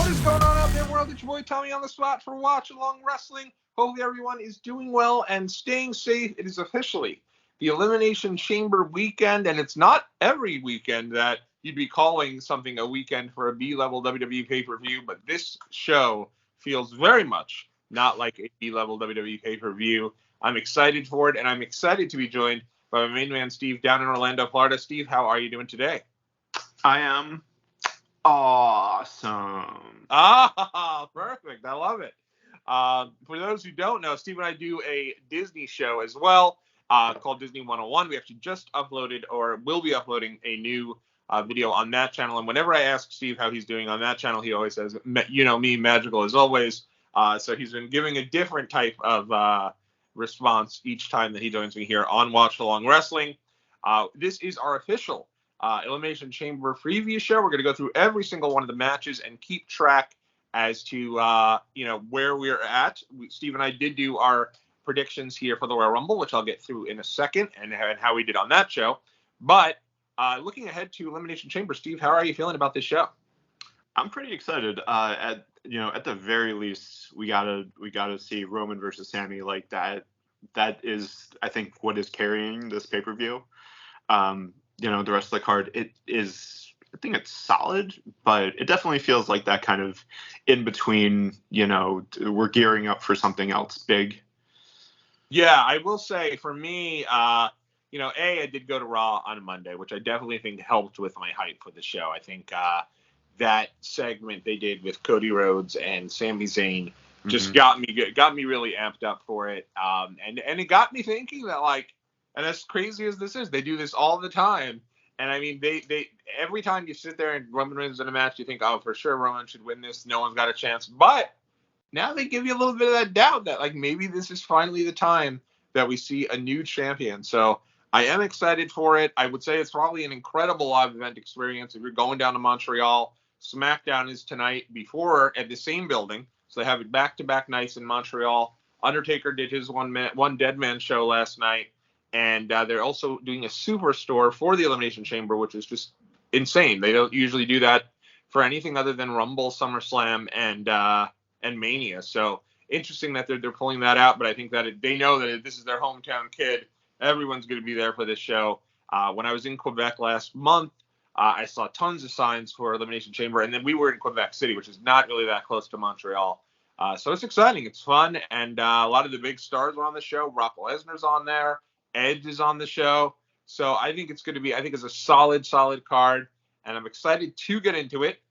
What is going on out there, world? It's your boy Tommy on the spot for Watch Along Wrestling. Hopefully everyone is doing well and staying safe. It is officially the Elimination Chamber weekend, and it's not every weekend that you'd be calling something a weekend for a B-level WWE pay-per-view, but this show feels very much not like a B-level WWE pay-per-view. I'm excited for it, and I'm excited to be joined by my main man, Steve, down in Orlando, Florida. Steve, how are you doing today? I am awesome. Ah, perfect. I love it. For those who don't know, Steve and I do a Disney show as well called Disney 101. We actually just uploaded, or will be uploading, a new video on that channel. And whenever I ask Steve how he's doing on that channel, he always says, you know me, magical as always. So he's been giving a different type of response each time that he joins me here on Watch Along Wrestling. This is our official Elimination Chamber preview show. We're going to go through every single one of the matches and keep track as to where we're at. Steve and I did do our predictions here for the Royal Rumble, which I'll get through in a second, and how we did on that show. But looking ahead to Elimination Chamber, Steve, how are you feeling about this show? I'm pretty excited. At the very least, we gotta see Roman versus Sami. Like that is, I think, what is carrying this pay-per-view. The rest of the card, I think it's solid, but it definitely feels like that kind of in between, we're gearing up for something else big. Yeah, I will say for me, I did go to Raw on Monday, which I definitely think helped with my hype for the show. I think that segment they did with Cody Rhodes and Sami Zayn just got me really amped up for it. And it got me thinking that, like, and as crazy as this is, they do this all the time. And I mean, they every time you sit there and Roman wins in a match, you think, oh, for sure Roman should win this. No one's got a chance. But now they give you a little bit of that doubt that, like, maybe this is finally the time that we see a new champion. So I am excited for it. I would say it's probably an incredible live event experience. If you're going down to Montreal, Smackdown is tonight at the same building. So they have it back-to-back nights in Montreal. Undertaker did his one Dead Man show last night. And they're also doing a Superstore for the Elimination Chamber, which is just insane. They don't usually do that for anything other than Rumble, SummerSlam, and Mania. So interesting that they're pulling that out. But I think that they know that this is their hometown kid. Everyone's going to be there for this show. When I was in Quebec last month, I saw tons of signs for Elimination Chamber. And then we were in Quebec City, which is not really that close to Montreal. So it's exciting. It's fun. And a lot of the big stars are on the show. Brock Lesnar's on there. Edge is on the show. So I think it's a solid card, and I'm excited to get into it.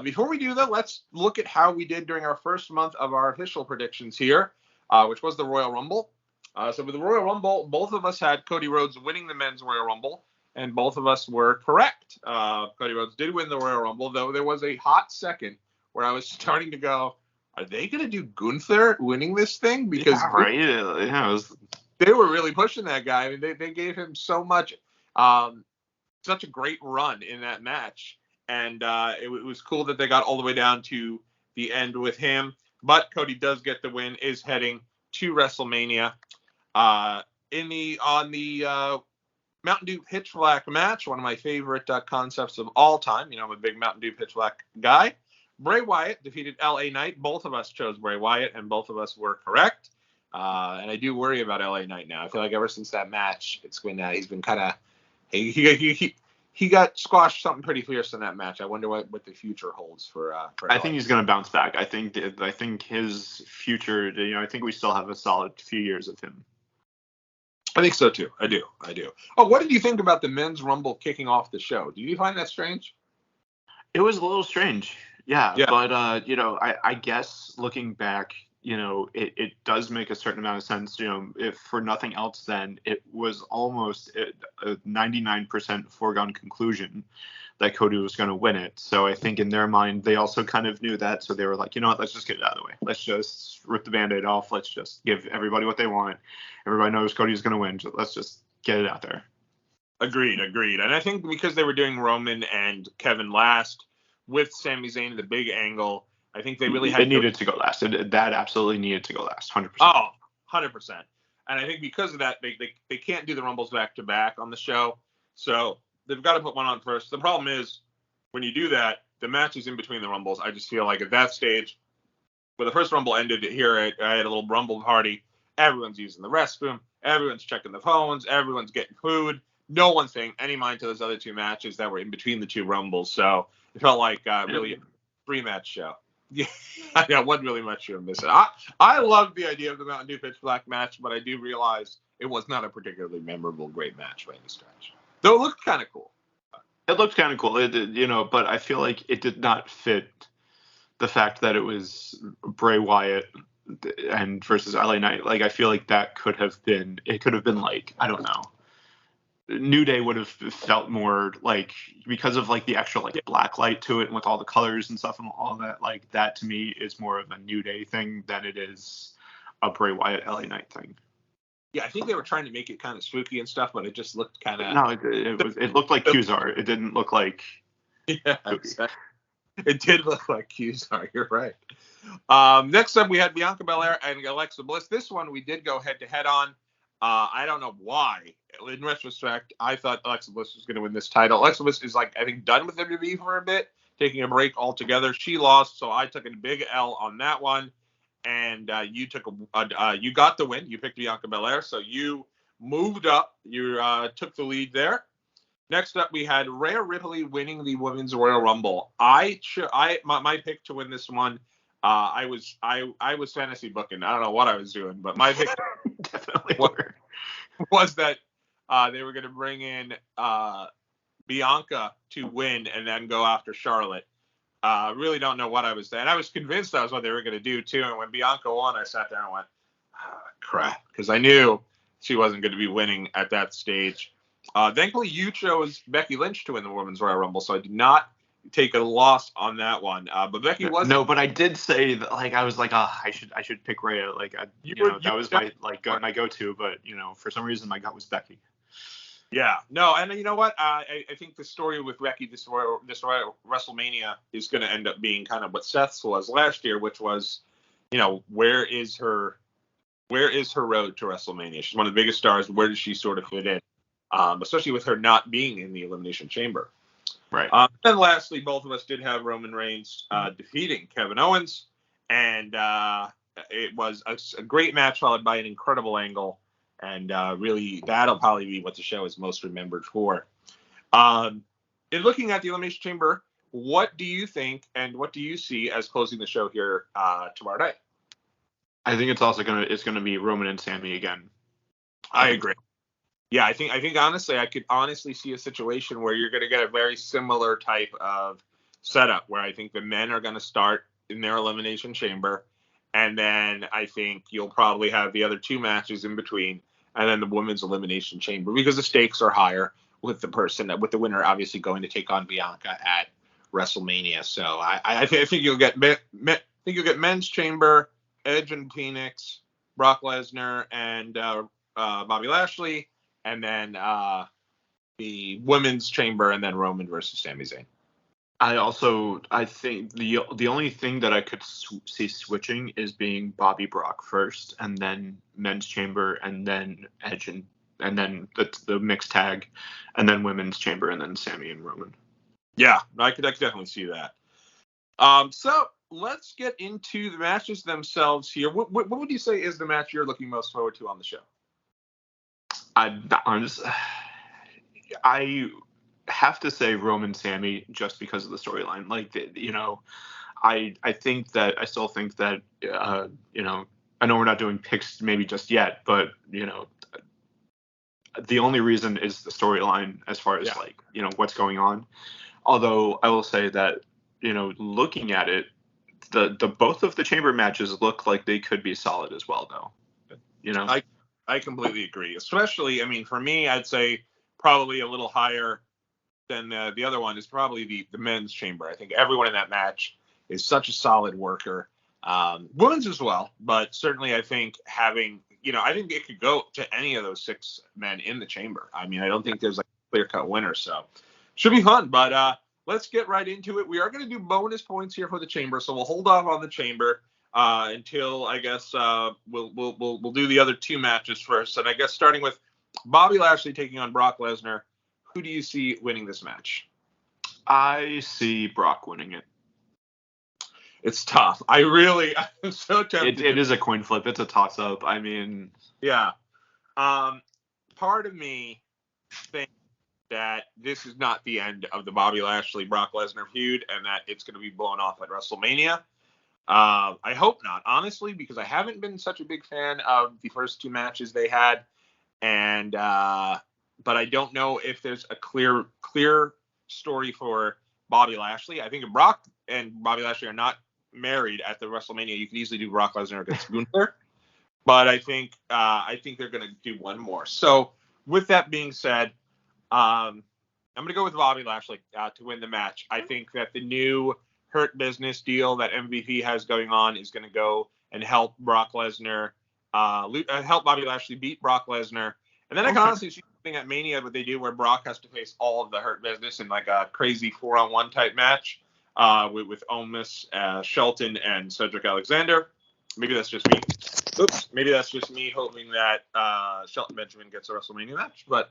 Before we do that, let's look at how we did during our first month of our official predictions here, which was the Royal Rumble. So with the Royal Rumble, both of us had Cody Rhodes winning the Men's Royal Rumble, and both of us were correct. Cody Rhodes did win the Royal Rumble, though there was a hot second where I was starting to go, are they going to do Gunther winning this thing? Because they were really pushing that guy. I mean, they gave him so much, such a great run in that match. And it was cool that they got all the way down to the end with him. But Cody does get the win, is heading to WrestleMania. On the Mountain Dew Pitch Black match, one of my favorite concepts of all time. I'm a big Mountain Dew Pitch Black guy. Bray Wyatt defeated LA Knight. Both of us chose Bray Wyatt, and both of us were correct. And I do worry about LA Knight now. I feel like ever since that match, it's when he's been kind of he got squashed something pretty fierce in that match. I wonder what the future holds for I think he's going to bounce back. I think his future. I think we still have a solid few years of him. I think so too. I do. Oh, what did you think about the Men's Rumble kicking off the show? Did you find that strange? It was a little strange. Yeah. But I guess looking back, it does make a certain amount of sense. If for nothing else, then it was almost a 99% foregone conclusion that Cody was going to win it. So I think in their mind, they also kind of knew that. So they were like, you know what, let's just get it out of the way. Let's just rip the Band-Aid off. Let's just give everybody what they want. Everybody knows Cody's going to win. So let's just get it out there. Agreed. And I think because they were doing Roman and Kevin last with Sami Zayn, the big angle, I think they really needed to go last. That absolutely needed to go last, 100%. Oh, 100%. And I think because of that, they can't do the Rumbles back to back on the show. So they've got to put one on first. The problem is when you do that, the matches in between the Rumbles, I just feel like at that stage, where the first Rumble ended here, I had a little Rumble party. Everyone's using the restroom. Everyone's checking the phones. Everyone's getting food. No one's paying any mind to those other two matches that were in between the two Rumbles. So it felt like really a three-match show. Yeah, I wasn't really much to miss it. I loved the idea of the Mountain Dew Pitch Black match, but I do realize it was not a particularly memorable, great match by any stretch. Though it looked kind of cool. It looked kind of cool, but I feel like it did not fit the fact that it was Bray Wyatt and versus LA Knight. Like, I feel like it could have been like, I don't know, New Day would have felt more like, because of like the extra like black light to it and with all the colors and stuff and all that, like that to me is more of a New Day thing than it is a Bray Wyatt LA Knight thing. Yeah, I think they were trying to make it kind of spooky and stuff, but it just looked kind of... No, it looked like Qzar. It didn't look like... Yeah, exactly. It did look like Qzar. You're right. Next up, we had Bianca Belair and Alexa Bliss. This one we did go head-to-head on. I don't know why. In retrospect, I thought Alexa Bliss was going to win this title. Alexa Bliss is, like, I think, done with WWE for a bit, taking a break altogether. She lost, so I took a big L on that one. And you got the win. You picked Bianca Belair, so you moved up. You took the lead there. Next up, we had Rhea Ripley winning the Women's Royal Rumble. My pick to win this one. I was fantasy booking. I don't know what I was doing, but my pick definitely was that they were going to bring in Bianca to win and then go after Charlotte. Really don't know what I was saying. I was convinced that was what they were going to do, too. And when Bianca won, I sat there and went, crap. Because I knew she wasn't going to be winning at that stage. Thankfully, you chose Becky Lynch to win the Women's Royal Rumble, so I did not take a loss on that one. But Becky was... No, but I did say that, like, I was like, I should pick Rhea. Like, that was my go-to. But, for some reason, my gut was Becky. Yeah, no, and you know what? I think the story with Becky this WrestleMania is going to end up being kind of what Seth's was last year, which was, where is her road to WrestleMania? She's one of the biggest stars. Where does she sort of fit in? Especially with her not being in the Elimination Chamber. Right. And lastly, both of us did have Roman Reigns defeating Kevin Owens, and it was a great match followed by an incredible angle. And really, that'll probably be what the show is most remembered for. In looking at the Elimination Chamber, what do you think and what do you see as closing the show here tomorrow night? I think it's also gonna be Roman and Sami again. I agree. Yeah, I think honestly, I could honestly see a situation where you're gonna get a very similar type of setup where I think the men are gonna start in their Elimination Chamber. And then I think you'll probably have the other two matches in between, and then the Women's Elimination Chamber, because the stakes are higher with the winner obviously going to take on Bianca at WrestleMania. So I think you'll get Men's Chamber, Edge and Phoenix, Brock Lesnar, and Bobby Lashley, and then the Women's Chamber, and then Roman versus Sami Zayn. I think the only thing that I could see switching is being Bobby Brock first, and then Men's Chamber, and then Edge, and then the mixed tag, and then Women's Chamber, and then Sami and Roman. Yeah, I could definitely see that. So let's get into the matches themselves here. What would you say is the match you're looking most forward to on the show? I have to say Roman Sami just because of the storyline. Like, I still think that I know we're not doing picks maybe just yet, but the only reason is the storyline as far as what's going on. Although I will say that looking at it, the both of the chamber matches look like they could be solid as well, though. I completely agree. Especially, I mean, for me, I'd say probably a little higher than the other one is probably the men's chamber. I think everyone in that match is such a solid worker. Women's as well, but certainly I think having, I think it could go to any of those six men in the chamber. I mean, I don't think there's like a clear-cut winner, so should be fun. But let's get right into it. We are going to do bonus points here for the chamber, so we'll hold off on the chamber until I guess we'll do the other two matches first. And I guess starting with Bobby Lashley taking on Brock Lesnar. Who do you see winning this match? I see Brock winning it. It's tough. I'm so tempted. It is a coin flip. It's a toss-up. I mean... Yeah. Part of me thinks that this is not the end of the Bobby Lashley-Brock Lesnar feud and that it's going to be blown off at WrestleMania. I hope not, honestly, because I haven't been such a big fan of the first two matches they had. And but I don't know if there's a clear story for Bobby Lashley. I think if Brock and Bobby Lashley are not married at the WrestleMania, you can easily do Brock Lesnar against Gunther. But I think they're going to do one more. So with that being said, I'm going to go with Bobby Lashley to win the match. I think that the new Hurt Business deal that MVP has going on is going to go and help Brock Lesnar, help Bobby Lashley beat Brock Lesnar. And then I can honestly see something at Mania what they do where Brock has to face all of the Hurt Business in like a crazy 4-on-1 type match with Omos, Shelton, and Cedric Alexander. Maybe that's just me. Maybe that's just me hoping that Shelton Benjamin gets a WrestleMania match. But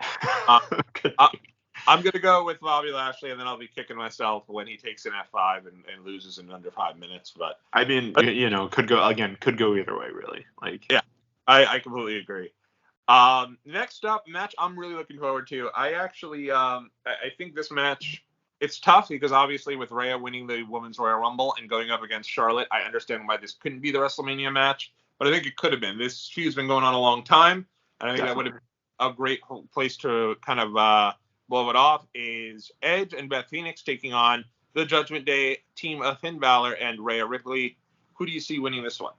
I'm going to go with Bobby Lashley, and then I'll be kicking myself when he takes an F5 and loses in under 5 minutes. But I mean, could go either way, really. Yeah, I completely agree. Next up, match I'm really looking forward to. I actually, I think this match, it's tough because obviously with Rhea winning the Women's Royal Rumble and going up against Charlotte, I understand why this couldn't be the WrestleMania match, but I think it could have been. This feud's been going on a long time, and I think that would have been a great place to kind of blow it off. Is Edge and Beth Phoenix taking on the Judgment Day team of Finn Balor and Rhea Ripley. Who do you see winning this one?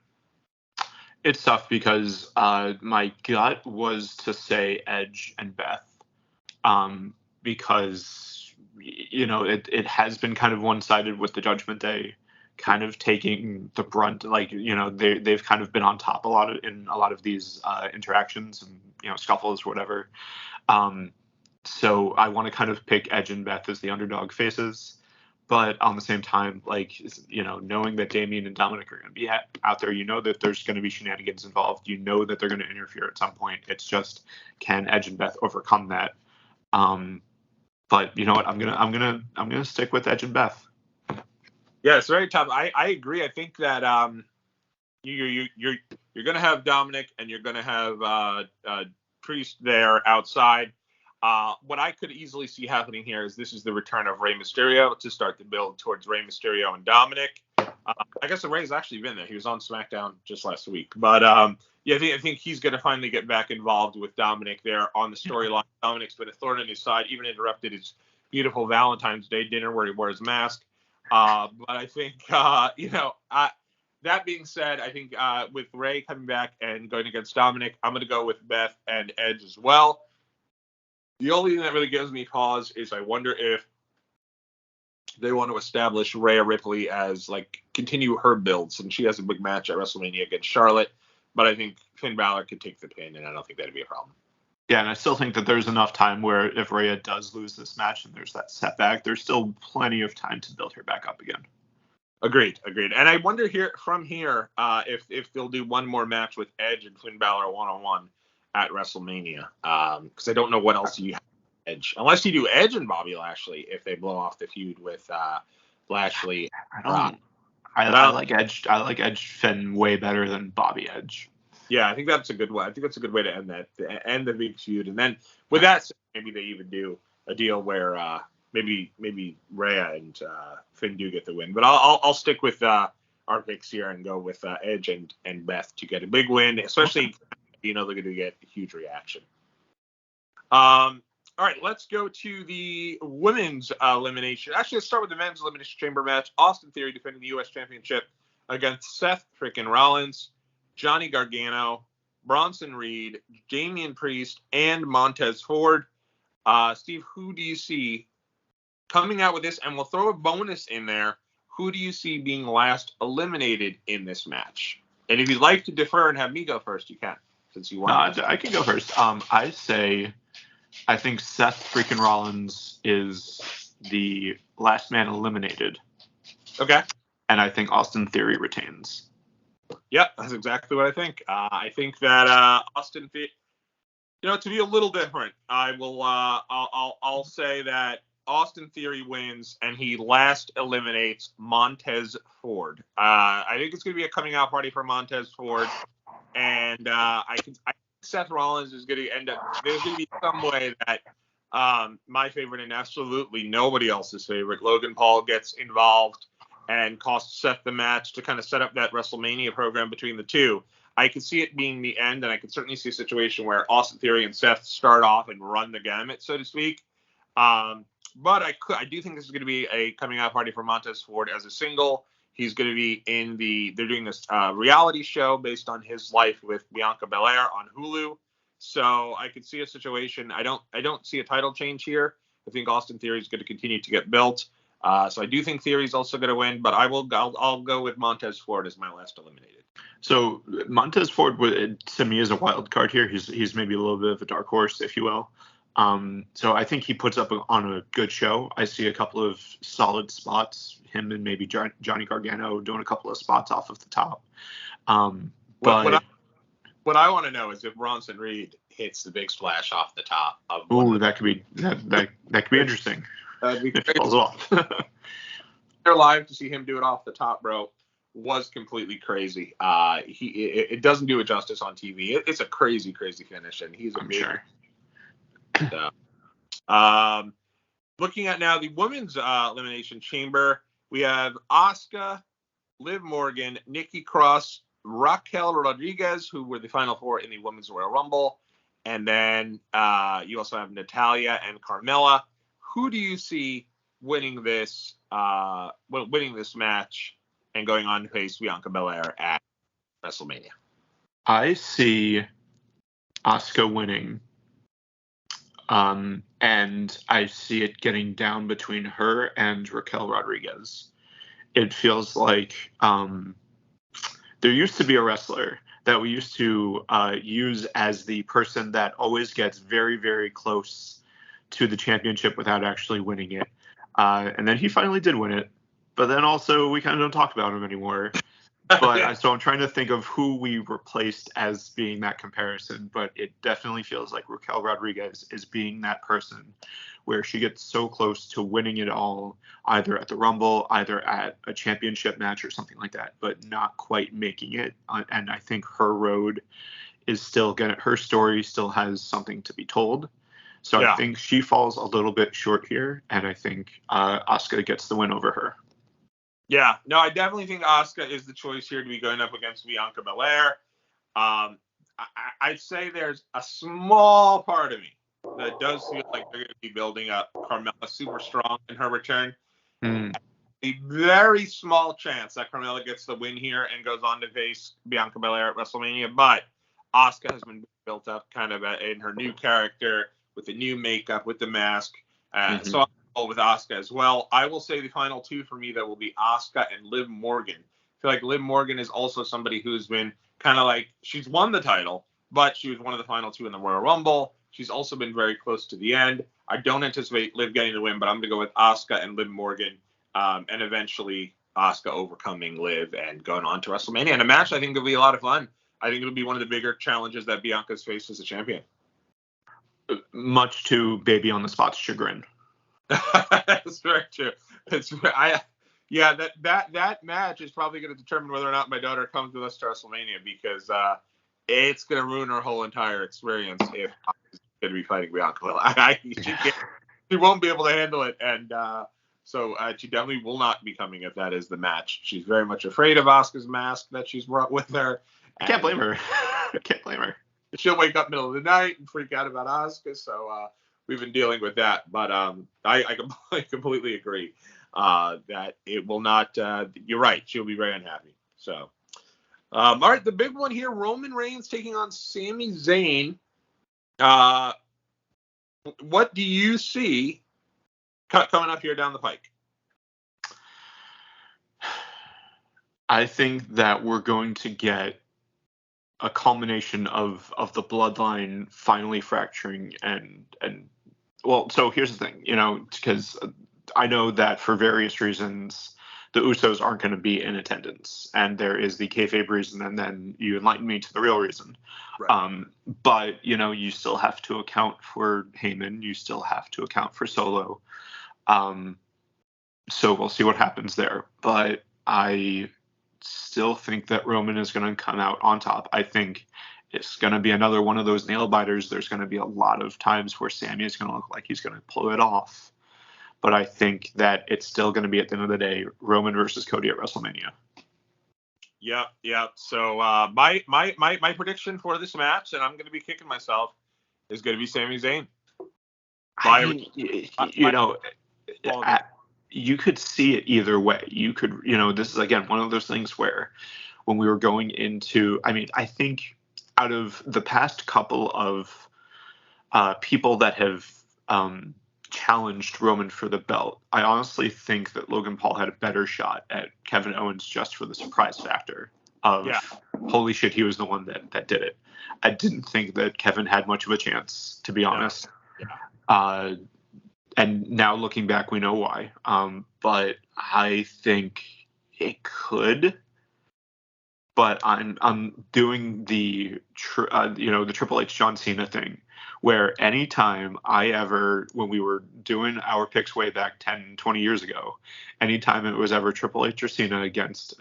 It's tough because my gut was to say Edge and Beth, because it has been kind of one-sided with the Judgment Day kind of taking the brunt. Like, they've kind of been on top in a lot of these interactions and scuffles or whatever. So I want to kind of pick Edge and Beth as the underdog faces. But on the same time, knowing that Damian and Dominic are going to be out there, that there's going to be shenanigans involved. That they're going to interfere at some point. It's just, can Edge and Beth overcome that? But you know what? I'm gonna stick with Edge and Beth. Yeah, it's very tough. I agree. I think that you're gonna have Dominic and you're gonna have Priest there outside. What I could easily see happening here is this is the return of Rey Mysterio to start the build towards Rey Mysterio and Dominic. I guess the Rey's actually been there. He was on Smackdown just last week. But I think he's going to finally get back involved with Dominic there on the storyline. Dominic's been a thorn in his side, even interrupted his beautiful Valentine's Day dinner where he wore his mask. But I think, that being said, I think with Rey coming back and going against Dominic, I'm going to go with Beth and Edge as well. The only thing that really gives me pause is I wonder if they want to establish Rhea Ripley as continue her builds, and she has a big match at WrestleMania against Charlotte. But I think Finn Balor could take the pin, and I don't think that'd be a problem. Yeah, and I still think that there's enough time where if Rhea does lose this match and there's that setback, there's still plenty of time to build her back up again. Agreed. And I wonder from here if they'll do one more match with Edge and Finn Balor one-on-one at WrestleMania, because I don't know what else you have. Edge, unless you do Edge and Bobby Lashley if they blow off the feud with Lashley. I like Edge. I like Edge Finn way better than Bobby Edge. Yeah, I think that's a good way. I think that's a good way to end that, to end the big feud. And then with that, maybe they even do a deal where maybe Rhea and Finn do get the win. But I'll stick with our picks here and go with Edge and Beth to get a big win, especially they're going to get a huge reaction. All right, let's go to the women's elimination. Actually, let's start with the men's elimination chamber match. Austin Theory defending the U.S. Championship against Seth freaking Rollins, Johnny Gargano, Bronson Reed, Damian Priest, and Montez Ford. Steve, who do you see coming out with this? And we'll throw a bonus in there. Who do you see being last eliminated in this match? And if you'd like to defer and have me go first, you can, since you want. No, I can go first. I think Seth freaking Rollins is the last man eliminated. Okay. And I think Austin Theory retains. Yep, that's exactly what I think. I think that Austin Theory, to be a little different, I'll say that Austin Theory wins, and he last eliminates Montez Ford. I think it's going to be a coming out party for Montez Ford, and I think Seth Rollins is going to end up. There's going to be some way that my favorite and absolutely nobody else's favorite, Logan Paul, gets involved and costs Seth the match to kind of set up that WrestleMania program between the two. I could see it being the end, and I could certainly see a situation where Austin Theory and Seth start off and run the gamut, so to speak. But I do think this is going to be a coming out party for Montez Ford as a single. He's going to be they're doing this reality show based on his life with Bianca Belair on Hulu. So I could see a situation. I don't see a title change here. I think Austin Theory is going to continue to get built. So I do think Theory's also going to win, but I'll go with Montez Ford as my last eliminated. So Montez Ford, to me, is a wild card here. He's maybe a little bit of a dark horse, if you will. So I think he puts up on a good show. I see a couple of solid spots, him and maybe Johnny Gargano doing a couple of spots off of the top. But what I want to know is if Bronson Reed hits the big splash off the top of. Ooh, that could be interesting. That'd be crazy. It falls off. They're live to see him do it off the top, bro. Was completely crazy. It doesn't do it justice on TV. It's a crazy finish, and he's amazing. Sure. Looking at now the women's elimination chamber, we have Asuka, Liv Morgan, Nikki Cross, Raquel Rodriguez, who were the final four in the Women's Royal Rumble, and then you also have Natalya and Carmella. Who do you see winning this match and going on to face Bianca Belair at WrestleMania? I see Asuka winning. And I see it getting down between her and Raquel Rodriguez. It feels like there used to be a wrestler that we used to use as the person that always gets very, very close to the championship without actually winning it. And then he finally did win it. But then also we kind of don't talk about him anymore. But so I'm trying to think of who we replaced as being that comparison. But it definitely feels like Raquel Rodriguez is being that person where she gets so close to winning it all, either at the Rumble, either at a championship match or something like that, but not quite making it. And I think her road is still her story still has something to be told. So yeah. I think she falls a little bit short here, and I think Asuka gets the win over her. Yeah, no, I definitely think Asuka is the choice here to be going up against Bianca Belair. I'd say there's a small part of me that does feel like they're going to be building up Carmella super strong in her return. A very small chance that Carmella gets the win here and goes on to face Bianca Belair at WrestleMania, but Asuka has been built up kind of in her new character with the new makeup, with the mask. So I'll go with Asuka as well. I will say the final two for me that will be Asuka and Liv Morgan. I feel like Liv Morgan is also somebody who's been kind of like, she's won the title, but she was one of the final two in the Royal Rumble. She's also been very close to the end. I don't anticipate Liv getting the win, but I'm going to go with Asuka and Liv Morgan, and eventually Asuka overcoming Liv and going on to WrestleMania. And a match I think will be a lot of fun. I think it'll be one of the bigger challenges that Bianca's faced as a champion. Much to Baby on the Spot's chagrin. That's very true. That match is probably going to determine whether or not my daughter comes with us to WrestleMania, because it's going to ruin her whole entire experience if she's going to be fighting Bianca. She won't be able to handle it, and so she definitely will not be coming if that is the match. She's very much afraid of Asuka's mask that she's brought with her. I can't blame her. I can't blame her. She'll wake up middle of the night and freak out about Asuka, so we've been dealing with that. But I completely agree that it will not. You're right. She'll be very unhappy. So, all right, the big one here: Roman Reigns taking on Sami Zayn. What do you see coming up here down the pike? I think that we're going to get a culmination of the bloodline finally fracturing and well, so here's the thing, because I know that for various reasons the Usos aren't going to be in attendance, and there is the kayfabe reason, and then you enlighten me to the real reason. Right. But you still have to account for Heyman, you still have to account for Solo. So we'll see what happens there. But I still think that Roman is going to come out on top. I think it's going to be another one of those nail biters. There's going to be a lot of times where Sami is going to look like he's going to pull it off. But I think that it's still going to be, at the end of the day, Roman versus Cody at WrestleMania. Yep. So my prediction for this match, and I'm going to be kicking myself, is going to be Sami Zayn. You could see it either way. You could, this is, again, one of those things where when we were going into, I think out of the past couple of people that have challenged Roman for the belt, I honestly think that Logan Paul had a better shot at Kevin Owens just for the surprise factor of, holy shit, he was the one that did it. I didn't think that Kevin had much of a chance, to be honest. And now looking back, we know why. But I think it could. But I'm doing the Triple H John Cena thing, where anytime when we were doing our picks way back 10, 20 years ago, anytime it was ever Triple H or Cena against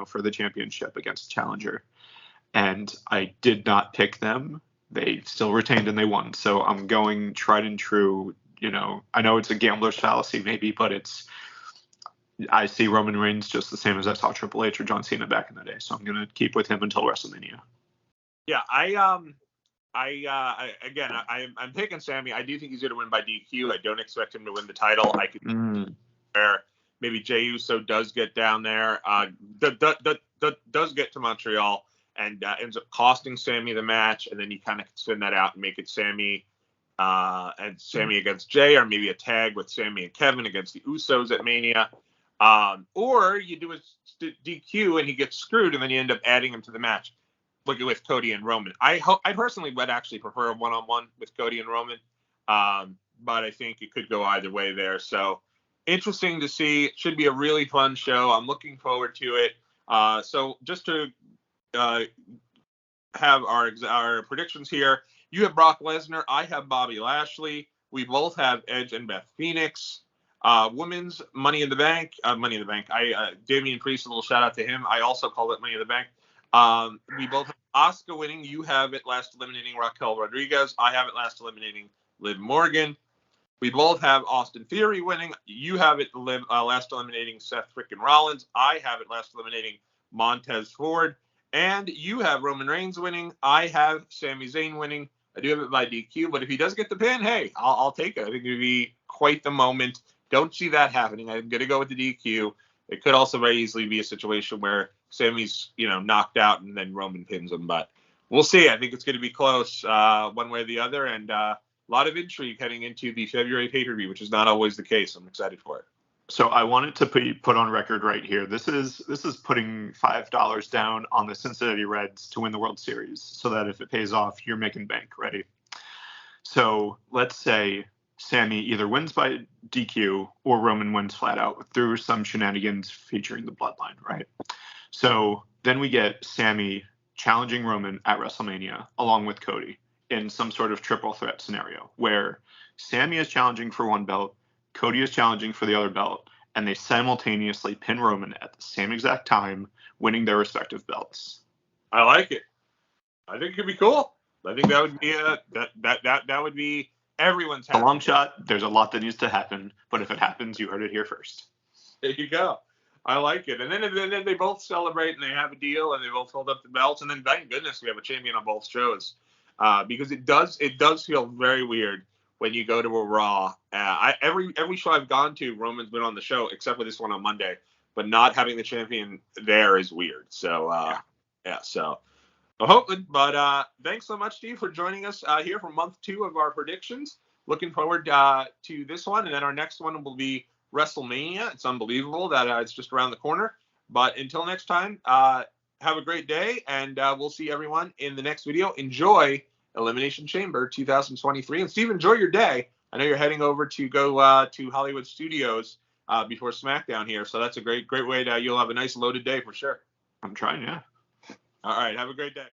for the championship against a challenger, and I did not pick them, they still retained and they won. So I'm going tried and true. I know it's a gambler's fallacy maybe, but I see Roman Reigns just the same as I saw Triple H or John Cena back in the day. So I'm going to keep with him until WrestleMania. Yeah, I'm picking Sami. I do think he's going to win by DQ. I don't expect him to win the title. I could where maybe Jey Uso does get down there, does get to Montreal and ends up costing Sami the match, and then you kind of spin that out and make it Sami and Sami against Jey, or maybe a tag with Sami and Kevin against the Usos at Mania. Or you do a DQ and he gets screwed, and then you end up adding him to the match, like with Cody and Roman. I personally would actually prefer a one-on-one with Cody and Roman, but I think it could go either way there. So interesting to see. It should be a really fun show. I'm looking forward to it. So just to have our predictions here. You have Brock Lesnar. I have Bobby Lashley. We both have Edge and Beth Phoenix. Women's Money in the Bank. Damian Priest, a little shout out to him. I also call it Money in the Bank. We both have Asuka winning. You have it last eliminating Raquel Rodriguez. I have it last eliminating Liv Morgan. We both have Austin Theory winning. You have it last eliminating Seth freaking Rollins. I have it last eliminating Montez Ford. And you have Roman Reigns winning. I have Sami Zayn winning. I do have it by DQ, but if he does get the pin, hey, I'll take it. I think it would be quite the moment. Don't see that happening. I'm going to go with the DQ. It could also very easily be a situation where Sami's, knocked out and then Roman pins him, but we'll see. I think it's going to be close one way or the other, and a lot of intrigue heading into the February pay-per-view, which is not always the case. I'm excited for it. So I wanted to put on record right here. This is putting $5 down on the Cincinnati Reds to win the World Series, so that if it pays off, you're making bank. Ready? So let's say Sami either wins by DQ or Roman wins flat out through some shenanigans featuring the Bloodline, right? So then we get Sami challenging Roman at WrestleMania along with Cody in some sort of triple threat scenario where Sami is challenging for one belt, Cody is challenging for the other belt, and they simultaneously pin Roman at the same exact time, winning their respective belts. I like it. I think it could be cool. I think that would be that would be everyone's happy. A long shot. There's a lot that needs to happen, but if it happens, you heard it here first. There you go. I like it. And then they both celebrate and they have a deal and they both hold up the belts, and then thank goodness we have a champion on both shows, because it does feel very weird when you go to a Raw. Every show I've gone to, Roman's been on the show except for this one on Monday, but not having the champion there is weird. So so I hope. But thanks so much, Steve, for joining us here for month 2 of our predictions. Looking forward to this one, and then our next one will be WrestleMania. It's unbelievable that it's just around the corner. But until next time, have a great day, and we'll see everyone in the next video. Enjoy Elimination Chamber 2023. And Steve, enjoy your day. I know you're heading over to go to Hollywood Studios before Smackdown here, so that's a great way you'll have a nice loaded day for sure. I'm trying, yeah. All right, have a great day.